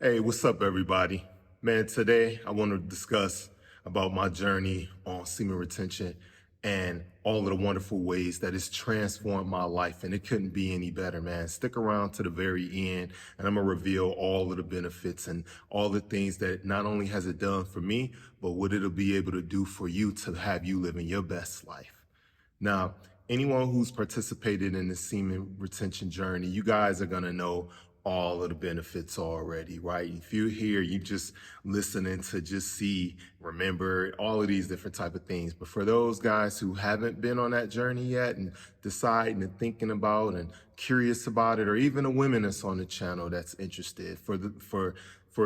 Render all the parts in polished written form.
Hey, what's up, everybody? Man, today I want to discuss about my journey on semen retention and all of the wonderful ways that it's transformed my life, and it couldn't be any better, man. Stick around to the very end, and I'm gonna reveal all of the benefits and all the things that not only has it done for me, but what it'll be able to do for you to have you living your best life. Now, anyone who's participated in the semen retention journey, you guys are gonna know all of the benefits already, right? If you're here, you just listening to just see, remember all of these different type of things. But for those guys who haven't been on that journey yet and deciding and thinking about and curious about it, or even the women that's on the channel that's interested for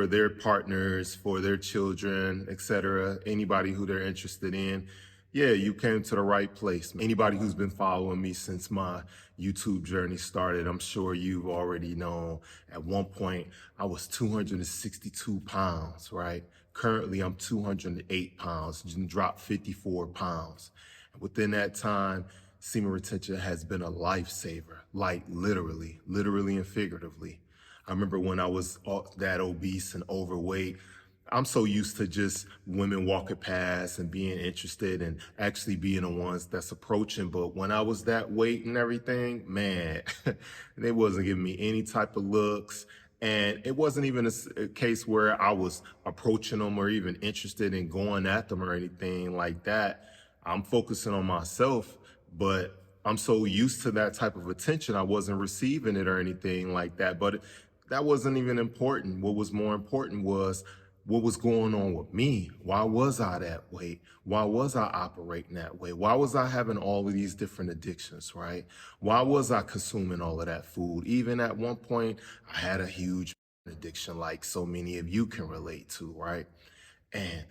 their partners, for their children, etc., anybody who they're interested in, yeah, you came to the right place. Anybody who's been following me since my YouTube journey started, I'm sure you've already known at one point I was 262 pounds, right? Currently, I'm 208 pounds, just dropped 54 pounds. And within that time, semen retention has been a lifesaver, like literally and figuratively. I remember when I was that obese and overweight, I'm so used to just women walking past and being interested and actually being the ones that's approaching. But when I was that weight and everything, man, they wasn't giving me any type of looks. And it wasn't even a case where I was approaching them or even interested in going at them or anything like that. I'm focusing on myself, but I'm so used to that type of attention, I wasn't receiving it or anything like that. But that wasn't even important. What was more important was what was going on with me. Why was I that way? Why was I operating that way? Why was I having all of these different addictions, right? Why was I consuming all of that food? Even at one point, I had a huge addiction like so many of you can relate to, right? And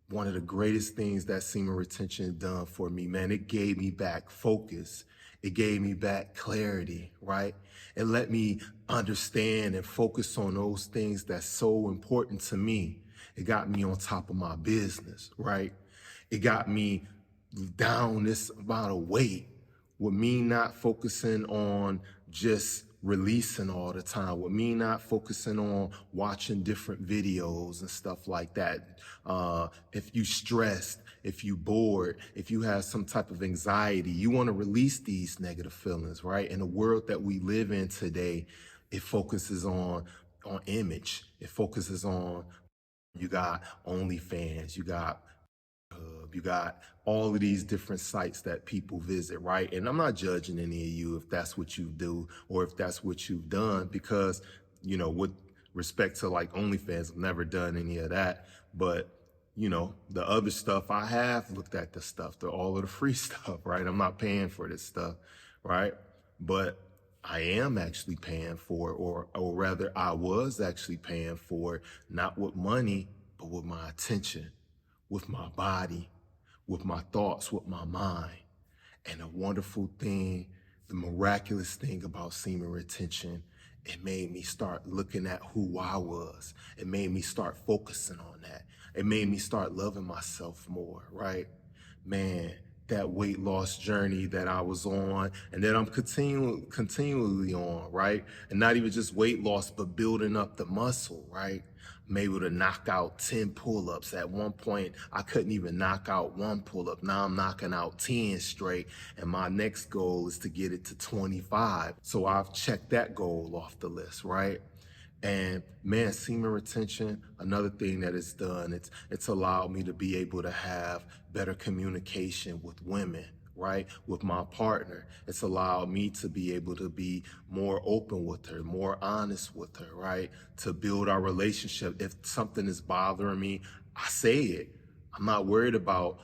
one of the greatest things that semen retention done for me, man, it gave me back focus. It gave me back clarity, right? It let me understand and focus on those things that's so important to me. It got me on top of my business, right? It got me down this amount of weight with me not focusing on just releasing all the time, with me not focusing on watching different videos and stuff like that. If you stressed, if you bored, if you have some type of anxiety, you want to release these negative feelings, right? In the world that we live in today, it focuses on image. It focuses on, you got OnlyFans, you got all of these different sites that people visit, right? And I'm not judging any of you if that's what you do or if that's what you've done, because, with respect to like OnlyFans, I've never done any of that. But, the other stuff, I have looked at the stuff, all of the free stuff, right? I'm not paying for this stuff, right? But I am actually paying for it, or rather, I was actually paying for it, not with money, but with my attention, with my body, with my thoughts, with my mind. And the wonderful thing, the miraculous thing about semen retention, it made me start looking at who I was. It made me start focusing on that. It made me start loving myself more, right? Man, that weight loss journey that I was on and that I'm continually on, right? And not even just weight loss, but building up the muscle, right? I'm able to knock out 10 pull-ups. At one point, I couldn't even knock out one pull-up. Now I'm knocking out 10 straight. And my next goal is to get it to 25. So I've checked that goal off the list, right? And man, semen retention, another thing that it's done, it's allowed me to be able to have better communication with women, right? With my partner. It's allowed me to be able to be more open with her, more honest with her, right? To build our relationship. If something is bothering me, I say it. I'm not worried about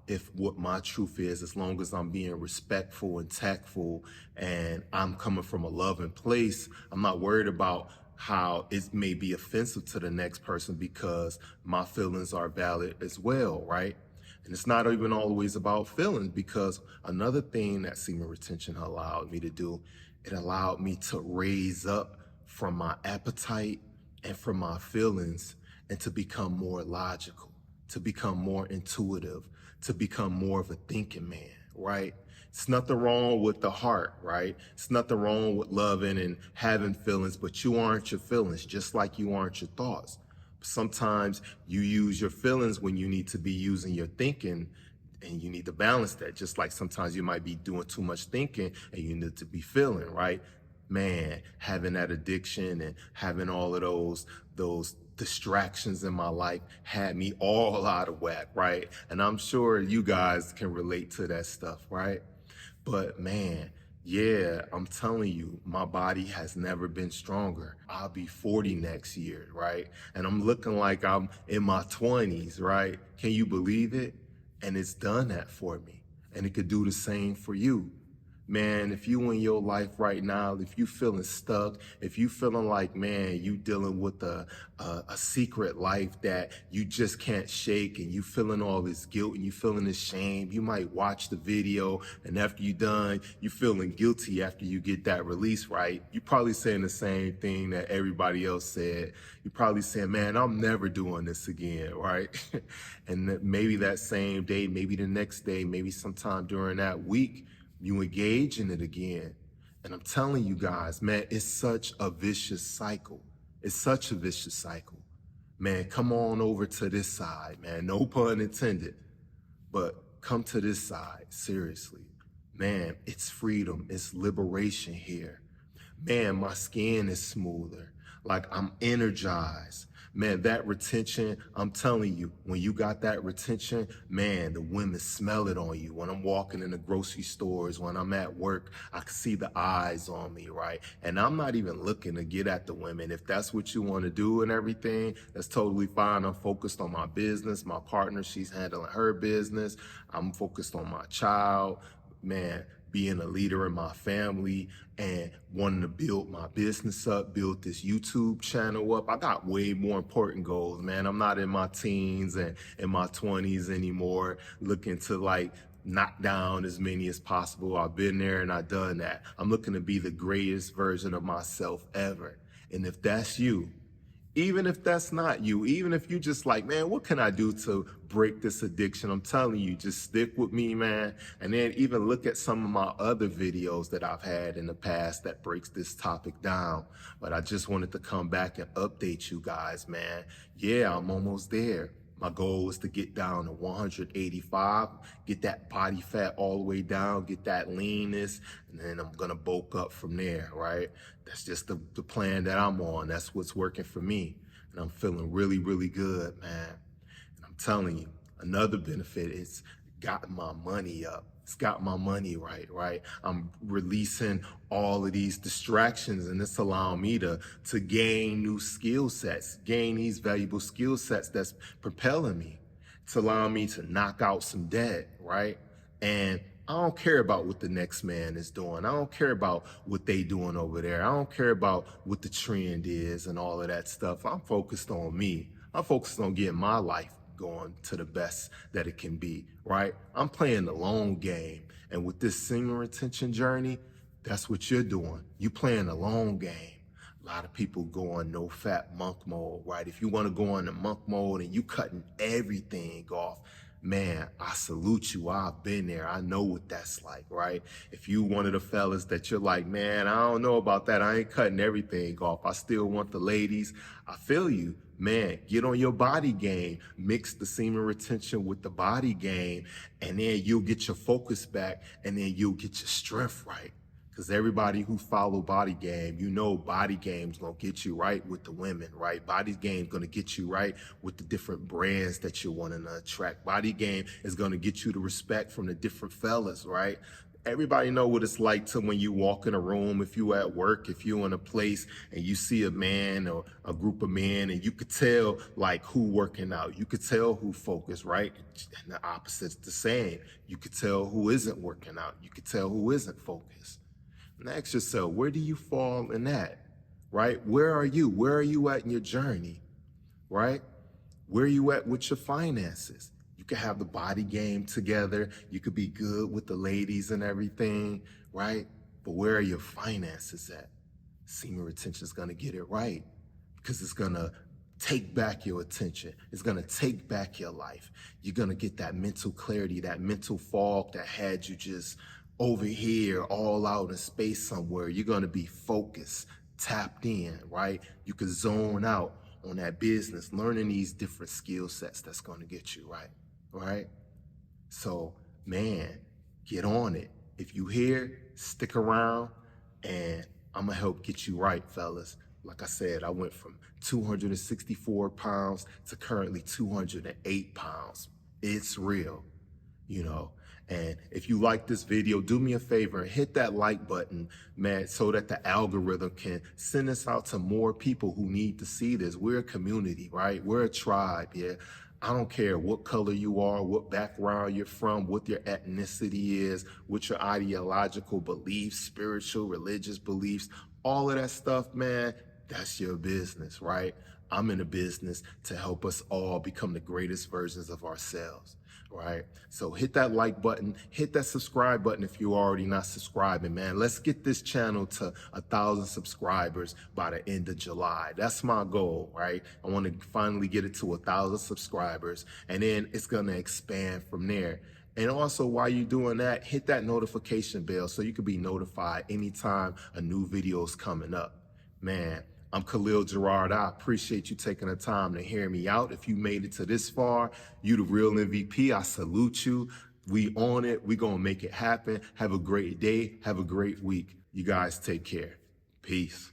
if what my truth is, as long as I'm being respectful and tactful and I'm coming from a loving place. I'm not worried about how it may be offensive to the next person, because my feelings are valid as well, right? And it's not even always about feelings, because another thing that semen retention allowed me to do, it allowed me to raise up from my appetite and from my feelings and to become more logical, to become more intuitive, to become more of a thinking man, right? It's nothing wrong with the heart, right? It's nothing wrong with loving and having feelings, but you aren't your feelings, just like you aren't your thoughts. Sometimes you use your feelings when you need to be using your thinking, and you need to balance that. Just like sometimes you might be doing too much thinking and you need to be feeling, right? Man, having that addiction and having all of those distractions in my life had me all out of whack, right? And I'm sure you guys can relate to that stuff, right? But man, yeah, I'm telling you, my body has never been stronger. I'll be 40 next year, right? And I'm looking like I'm in my 20s, right? Can you believe it? And it's done that for me. And it could do the same for you. Man, if you in your life right now, if you feeling stuck, if you feeling like, man, you dealing with a secret life that you just can't shake, and you feeling all this guilt and you feeling this shame, you might watch the video, and after you done, you feeling guilty after you get that release, right? You probably saying the same thing that everybody else said. You probably saying, man, I'm never doing this again, right? And maybe that same day, maybe the next day, maybe sometime during that week, you engage in it again. And I'm telling you guys, man, it's such a vicious cycle. It's such a vicious cycle. Man, come on over to this side, man. No pun intended. But come to this side, seriously. Man, it's freedom. It's liberation here. Man, my skin is smoother. Like, I'm energized. Man, that retention, I'm telling you, when you got that retention, man, the women smell it on you. When I'm walking in the grocery stores, when I'm at work, I can see the eyes on me, right? And I'm not even looking to get at the women. If that's what you want to do and everything, that's totally fine. I'm focused on my business. My partner, she's handling her business. I'm focused on my child. Man, being a leader in my family and wanting to build my business up, build this YouTube channel up. I got way more important goals, man. I'm not in my teens and in my 20s anymore, looking to like knock down as many as possible. I've been there and I've done that. I'm looking to be the greatest version of myself ever. And if that's you, even if that's not you, even if you just like, man, what can I do to break this addiction? I'm telling you, just stick with me, man. And then even look at some of my other videos that I've had in the past that breaks this topic down. But I just wanted to come back and update you guys, man. Yeah, I'm almost there. My goal is to get down to 185, get that body fat all the way down, get that leanness, and then I'm gonna bulk up from there, right? That's just the plan that I'm on. That's what's working for me. And I'm feeling really, really good, man. And I'm telling you, another benefit is got my money up. It's got my money right? I'm releasing all of these distractions, and it's allowing me to gain new skill sets, gain these valuable skill sets that's propelling me. It's allowing me to knock out some debt, right? And I don't care about what the next man is doing. I don't care about what they doing over there. I don't care about what the trend is and all of that stuff. I'm focused on me. I'm focused on getting my life going to the best that it can be, right? I'm playing the long game. And with this semen retention journey, that's what you're doing. You playing the long game. A lot of people go on no fat monk mode, right? If you want to go on the monk mode and you cutting everything off, man, I salute you. I've been there. I know what that's like, right? If you one of the fellas that you're like, man, I don't know about that. I ain't cutting everything off. I still want the ladies. I feel you. Man, get on your body game. Mix the semen retention with the body game, and then you'll get your focus back, and then you'll get your strength right. Because everybody who follow body game, you know body game's gonna get you right with the women, right? Body game's gonna get you right with the different brands that you're wanting to attract. Body game is gonna get you the respect from the different fellas, right? Everybody know what it's like to when you walk in a room, if you at work, if you in a place and you see a man or a group of men, and you could tell like who working out. You could tell who focused, right? And the opposite's the same. You could tell who isn't working out. You could tell who isn't focused. And ask yourself, where do you fall in that, right? Where are you? Where are you at in your journey, right? Where are you at with your finances? You could have the body game together. You could be good with the ladies and everything, right? But where are your finances at? Semen retention is going to get it right, because it's going to take back your attention. It's going to take back your life. You're going to get that mental clarity, that mental fog that had you just over here, all out in space somewhere. You're going to be focused, tapped in, right? You can zone out on that business, learning these different skill sets that's going to get you right, right? So, man, get on it. If you here, stick around, and I'm gonna help get you right, fellas. Like I said, I went from 264 pounds to currently 208 pounds. It's real, you know. And if you like this video, do me a favor and hit that like button, man, so that the algorithm can send us out to more people who need to see this. We're a community, right? We're a tribe, yeah. I don't care what color you are, what background you're from, what your ethnicity is, what your ideological beliefs, spiritual, religious beliefs, all of that stuff, man, that's your business, right? I'm in a business to help us all become the greatest versions of ourselves, right? So hit that like button, hit that subscribe button if you're already not subscribing, man. Let's get this channel to 1,000 subscribers by the end of July. That's my goal, right? I want to finally get it to 1,000 subscribers, and then it's going to expand from there. And also, while you're doing that, hit that notification bell so you can be notified anytime a new video is coming up. Man, I'm Khalil Gerard. I appreciate you taking the time to hear me out. If you made it to this far, you the real MVP. I salute you. We on it. We gonna make it happen. Have a great day. Have a great week. You guys take care. Peace.